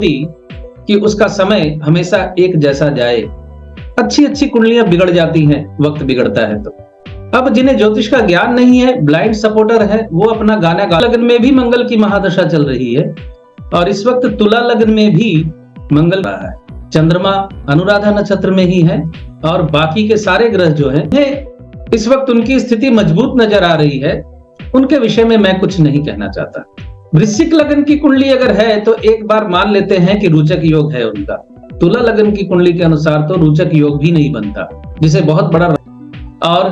कि उसका समय हमेशा एक जैसा जाए। अच्छी अच्छी कुंडलियां बिगड़ जाती हैं वक्त बिगड़ता है तो। अब जिन्हें ज्योतिष का ज्ञान नहीं है, ब्लाइंड सपोर्टर है, वो अपना गाना गा। लग्न में भी मंगल की महादशा चल रही है और इस वक्त तुला लग्न में भी मंगल रहा है। चंद्रमा अनुराधा नक्षत्र में ही है और बाकी के सारे ग्रह जो हैं इस वक्त उनकी स्थिति मजबूत नजर आ रही है। उनके विषय में मैं कुछ नहीं कहना चाहता। वृश्चिक लग्न की कुंडली अगर है तो एक बार मान लेते हैं कि रोचक योग है उनका। तुला लग्न की कुंडली के अनुसार तो रोचक योग भी नहीं बनता, जिसे बहुत बड़ा। और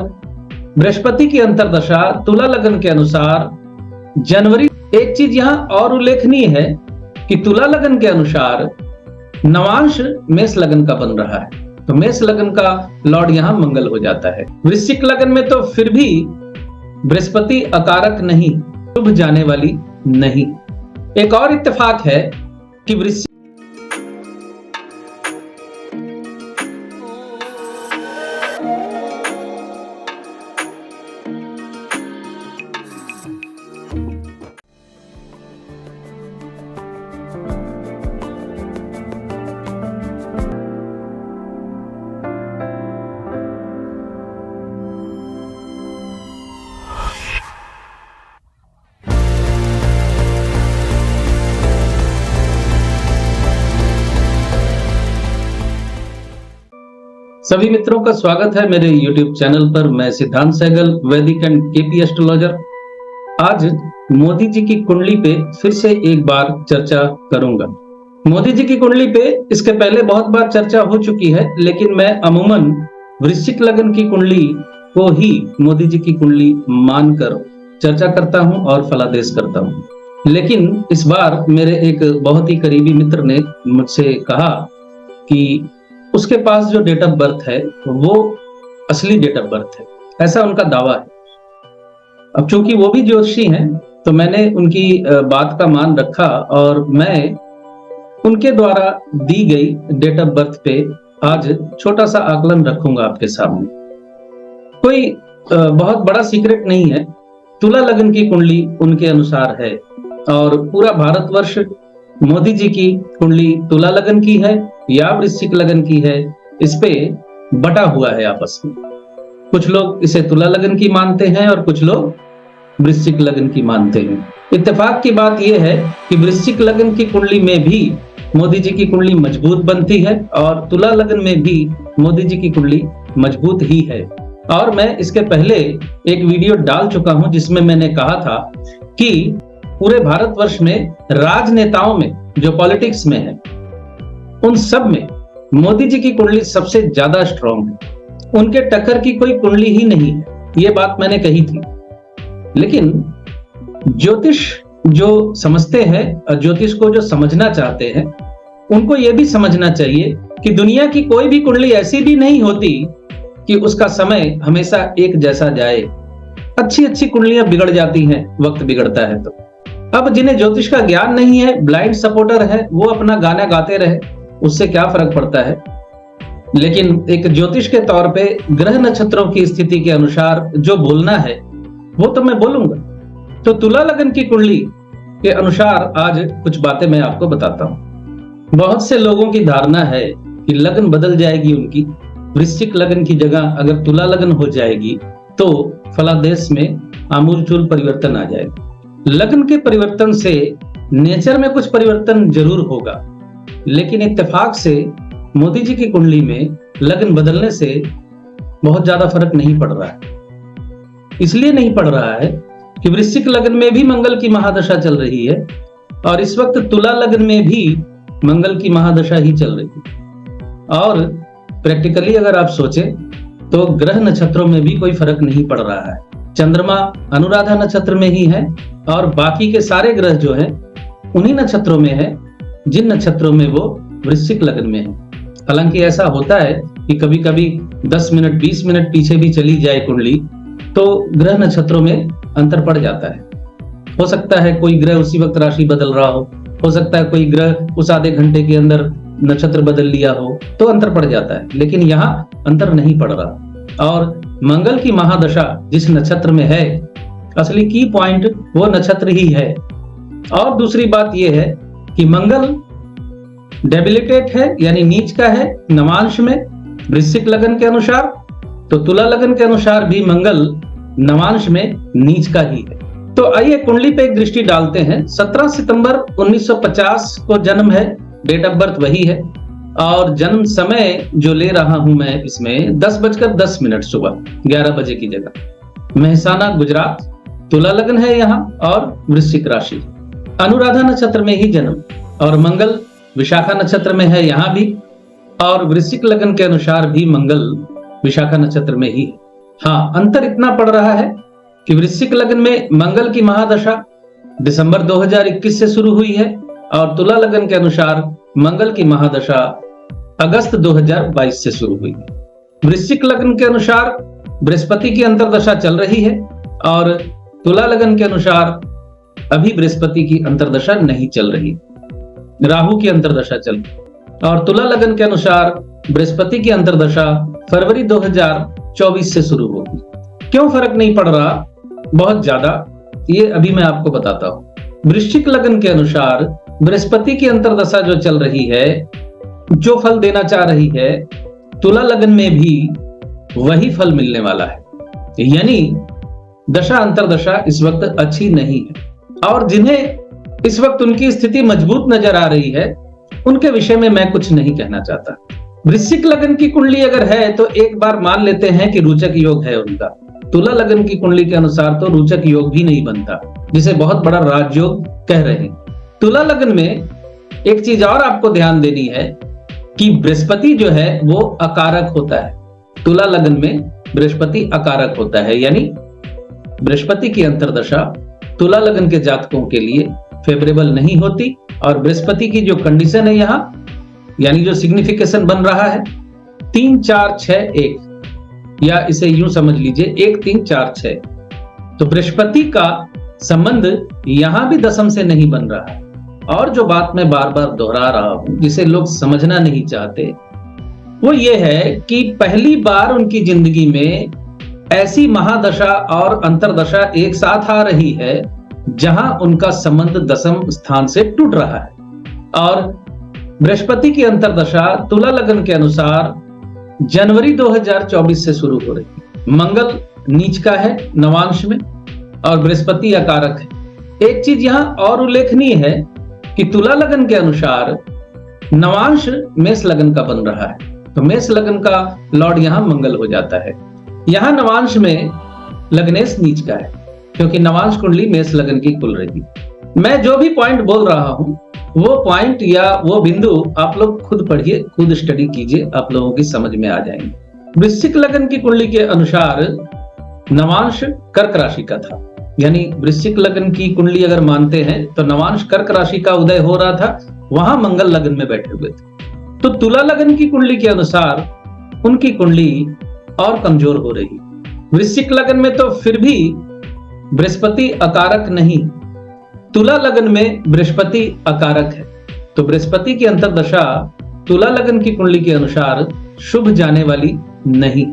बृहस्पति की अंतरदशा तुला लग्न के अनुसार जनवरी। एक चीज यहाँ और उल्लेखनीय है कि तुला लग्न के अनुसार नवांश मेष लग्न का बन रहा है, तो मेष लग्न का लॉर्ड यहाँ मंगल हो जाता है। वृश्चिक लग्न में तो फिर भी बृहस्पति अकारक नहीं, शुभ जाने वाली नहीं। एक और इत्तेफाक है कि वृश्चिक सभी मित्रों का स्वागत है मेरे YouTube चैनल पर। मैं सिद्धांत सहगल, वैदिक एंड केपी एस्ट्रोलॉजर। आज मोदी जी की कुंडली पे फिर से एक बार चर्चा करूंगा। मोदी जी की कुंडली पे इसके पहले बहुत बार चर्चा हो चुकी है, लेकिन मैं अमूमन वृश्चिक लग्न की कुंडली को ही मोदी जी की कुंडली मानकर चर्चा करता हूं और फलादेश करता हूं। लेकिन इस बार मेरे एक बहुत ही करीबी मित्र ने मुझसे कहा कि उसके पास जो डेट ऑफ बर्थ है वो असली डेट ऑफ बर्थ है, ऐसा उनका दावा है। अब चूंकि वो भी ज्योतिषी हैं तो मैंने उनकी बात का मान रखा और मैं उनके द्वारा दी गई डेट ऑफ बर्थ पे आज छोटा सा आकलन रखूंगा आपके सामने। कोई बहुत बड़ा सीक्रेट नहीं है। तुला लग्न की कुंडली उनके अनुसार है और पूरा भारतवर्ष मोदी जी की कुंडली तुला लग्न की है या वृश्चिक लग्न की है, इस पे बटा हुआ है आपस में। कुछ लोग इसे तुला लग्न की मानते हैं और कुछ लोग वृश्चिक लग्न की मानते हैं। इत्तेफाक की बात यह है कि वृश्चिक लग्न की कुंडली में भी मोदी जी की कुंडली मजबूत बनती है और तुला लग्न में भी मोदी जी की कुंडली मजबूत ही है। और मैं इसके पहले एक वीडियो डाल चुका हूं जिसमें मैंने कहा था कि पूरे भारतवर्ष में राजनेताओं में जो पॉलिटिक्स में है उन सब में मोदी जी की कुंडली सबसे ज्यादा स्ट्रांग है। उनके टक्कर की कोई कुंडली ही नहीं है, ये बात मैंने कही थी। लेकिन ज्योतिष जो समझते हैं और ज्योतिष को जो समझना चाहते हैं उनको यह भी समझना चाहिए कि दुनिया की कोई भी कुंडली ऐसी भी नहीं होती कि उसका समय हमेशा एक जैसा जाए। अच्छी अच्छी कुंडलियां बिगड़ जाती हैं वक्त बिगड़ता है तो। अब जिन्हें ज्योतिष का ज्ञान नहीं है, ब्लाइंड सपोर्टर है, वो अपना गाना गाते रहे, उससे क्या फर्क पड़ता है। लेकिन एक ज्योतिष के तौर पे ग्रह नक्षत्रों की स्थिति के अनुसार जो बोलना है वो तो मैं बोलूंगा। तो तुला लग्न की कुंडली के अनुसार आज कुछ बातें मैं आपको बताता हूं। बहुत से लोगों की धारणा है कि लग्न बदल जाएगी उनकी, वृश्चिक लग्न की जगह अगर तुला लग्न हो जाएगी तो फलादेश में आमूलचूल परिवर्तन आ जाएगा। लग्न के परिवर्तन से नेचर में कुछ परिवर्तन जरूर होगा, लेकिन इत्तेफाक से मोदी जी की कुंडली में लग्न बदलने से बहुत ज्यादा फर्क नहीं पड़ रहा है। इसलिए नहीं पड़ रहा है कि वृश्चिक लग्न में भी मंगल की महादशा चल रही है और इस वक्त तुला लग्न में भी मंगल की महादशा ही चल रही है। और प्रैक्टिकली अगर आप सोचें तो ग्रह नक्षत्रों में भी कोई फर्क नहीं पड़ रहा है। चंद्रमा अनुराधा नक्षत्र में ही है और बाकी के सारे ग्रह जो हैं उन्हीं नक्षत्रों में है जिन नक्षत्रों में वो वृश्चिक लग्न में है। हालांकि ऐसा होता है कि कभी कभी 10 मिनट 20 मिनट पीछे भी चली जाए कुंडली तो ग्रह नक्षत्रों में अंतर पड़ जाता है। हो सकता है कोई ग्रह उसी वक्त राशि बदल रहा हो सकता है कोई ग्रह उस आधे घंटे के अंदर नक्षत्र बदल लिया हो, तो अंतर पड़ जाता है। लेकिन यहाँ अंतर नहीं पड़ रहा। और मंगल की महादशा जिस नक्षत्र में है, असली की पॉइंट वो नक्षत्र ही है। और दूसरी बात यह है कि मंगल डेबिलिटेट है यानी नीच का है नवांश में वृश्चिक लगन के अनुसार, तो तुला लगन के अनुसार भी मंगल नवांश में नीच का ही है। तो आइए कुंडली पे एक दृष्टि डालते हैं। 17 सितंबर 1950 को जन्म है, डेट ऑफ बर्थ वही है, और जन्म समय जो ले रहा हूं मैं इसमें 10:10 सुबह 11 बजे की जगह। मेहसाना गुजरात, तुला लगन है यहाँ और वृश्चिक राशि, अनुराधा नक्षत्र में ही जन्म, और मंगल विशाखा नक्षत्र में है यहाँ भी, और वृश्चिक लगन के अनुसार भी मंगल विशाखा नक्षत्र में ही। हाँ, अंतर इतना पड़ रहा है कि वृश्चिक लगन में मंगल की महादशा दिसंबर 2021 से शुरू हुई है, और तुला लगन के अनुसार मंगल की महादशा अगस्त 2022 से शुरू हुई है। वृश्चिक लगन के अनुसार बृहस्पति की अंतर्दशा चल रही है, और तुला लगन के अनुसार अभी बृहस्पति की अंतर्दशा नहीं चल रही, राहु की अंतर्दशा चल रही, और तुला लगन के अनुसार बृहस्पति की अंतर्दशा फरवरी 2024 से शुरू होगी। क्यों फर्क नहीं पड़ रहा बहुत ज्यादा, ये अभी मैं आपको बताता हूं। वृश्चिक लगन के अनुसार बृहस्पति की अंतर्दशा जो चल रही है, जो फल देना चाह रही है, तुला लगन में भी वही फल मिलने वाला है, यानी दशा अंतर्दशा इस वक्त अच्छी नहीं है, और जिन्हें इस वक्त उनकी स्थिति मजबूत नजर आ रही है उनके विषय में मैं कुछ नहीं कहना चाहता। वृश्चिक लगन की कुंडली अगर है तो एक बार मान लेते हैं कि रोचक योग है उनका। तुला लगन की कुंडली के अनुसार तो रोचक योग भी नहीं बनता, जिसे बहुत बड़ा राजयोग कह रहे हैं। तुला लगन में एक चीज और आपको ध्यान देनी है कि बृहस्पति जो है वो अकारक होता है। तुला लगन में बृहस्पति अकारक होता है, यानी बृहस्पति की अंतर्दशा तुला लगन के जातकों के लिए फेवरेबल नहीं होती, और बृहस्पति की जो कंडीशन है यहाँ, यानी जो सिग्निफिकेशन बन रहा है 3 4 6 1, या इसे यूं समझ लीजिए 1 3 4 6, तो बृहस्पति का संबंध यहां भी दशम से नहीं बन रहा है। और जो बात मैं बार बार दोहरा रहा हूं, जिसे लोग समझना नहीं चाहते, वो ये है कि पहली बार उनकी जिंदगी में ऐसी महादशा और अंतरदशा एक साथ आ रही है जहां उनका संबंध दशम स्थान से टूट रहा है, और बृहस्पति की अंतरदशा तुला लगन के अनुसार जनवरी 2024 से शुरू हो रही है। मंगल नीच का है नवांश में, और बृहस्पति अकारक है। एक चीज यहां और उल्लेखनीय है कि तुला लगन के अनुसार नवांश मेष लगन का बन रहा है, तो मेष लगन का लॉर्ड यहां मंगल हो जाता है। यहां नवांश में लग्नेश नीच का है, क्योंकि नवांश कुंडली मेष लगन की खुल रही। मैं जो भी पॉइंट बोल रहा हूं वो पॉइंट या वो बिंदु आप लोग खुद पढ़िए, खुद स्टडी कीजिए, आप लोगों की समझ में आ जाएंगे। वृश्चिक लगन की कुंडली के अनुसार नवांश कर्क राशि का था, यानी वृश्चिक लगन की कुंडली अगर मानते हैं तो नवांश कर्क राशि का उदय हो रहा था, वहां मंगल लगन में बैठे हुए थे। तो तुला लगन की कुंडली के अनुसार उनकी कुंडली और कमजोर हो रही। वृश्चिक लगन में तो फिर भी बृहस्पति अकारक नहीं, तुला लगन में बृहस्पति अकारक है, तो बृहस्पति की अंतर्दशा तुला लगन की कुंडली के अनुसार शुभ जाने वाली नहीं।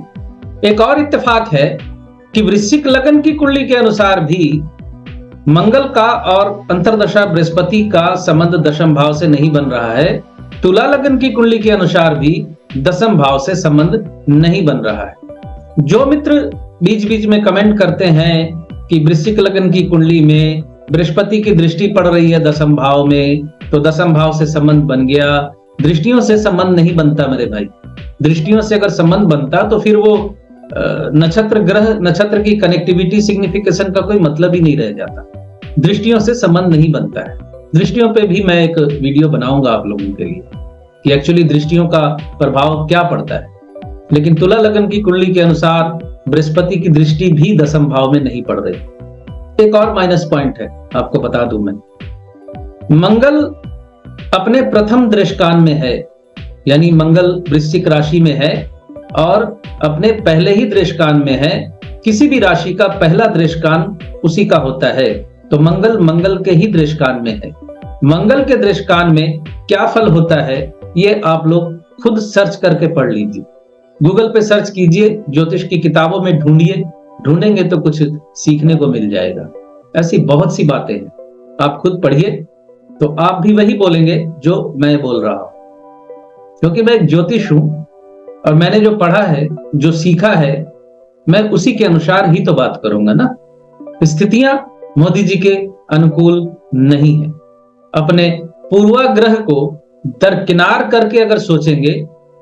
एक और इत्तेफाक है कि वृश्चिक लगन की कुंडली के अनुसार भी मंगल का और अंतर्दशा बृहस्पति का संबंध दशम भाव से नहीं बन रहा है। तुला लगन की कुंडली के अनुसार भी दशम भाव से संबंध नहीं बन रहा है। जो मित्र बीच बीच में कमेंट करते हैं कि वृश्चिक लगन की कुंडली में बृहस्पति की दृष्टि पड़ रही है दशम भाव में, तो दशम भाव से संबंध बन गया, दृष्टियों से संबंध नहीं बनता मेरे भाई। दृष्टियों से अगर संबंध बनता तो फिर वो नक्षत्र ग्रह नक्षत्र की कनेक्टिविटी सिग्निफिकेशन का कोई मतलब ही नहीं रह जाता। दृष्टियों से संबंध नहीं बनता है। दृष्टियों पे भी मैं एक वीडियो बनाऊंगा आप लोगों के लिए कि एक्चुअली दृष्टियों का प्रभाव क्या पड़ता है। लेकिन तुला लगन की कुंडली के अनुसार बृहस्पति की दृष्टि भी दशम भाव में नहीं पड़ रही। एक और माइनस पॉइंट है, आपको बता दूं मैं, मंगल अपने प्रथम दृष्कान में है, यानी मंगल वृश्चिक राशि में है और अपने पहले ही दृष्कान में है। किसी भी राशि का पहला दृष्कान उसी का होता है, तो मंगल के ही दृष्कान में है। मंगल के दृष्कान में क्या फल होता है ये आप लोग खुद सर्च करके पढ़ लीजिए। गूगल पे सर्च कीजिए, ज्योतिष की किताबों में ढूंढेंगे तो कुछ सीखने को मिल जाएगा। ऐसी बहुत सी बातें हैं, आप खुद पढ़िए तो आप भी वही बोलेंगे जो मैं बोल रहा हूं। क्योंकि मैं एक ज्योतिष हूं और मैंने जो पढ़ा है, जो सीखा है, मैं उसी के अनुसार ही तो बात करूंगा ना। स्थितियां मोदी जी के अनुकूल नहीं है। अपने पूर्वाग्रह को दरकिनार करके अगर सोचेंगे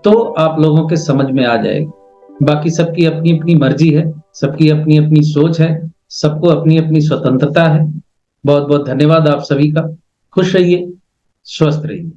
तो आप लोगों के समझ में आ जाएगा। बाकी सबकी अपनी अपनी मर्जी है, सबकी अपनी अपनी सोच है, सबको अपनी अपनी स्वतंत्रता है। बहुत बहुत धन्यवाद आप सभी का। खुश रहिए, स्वस्थ रहिए।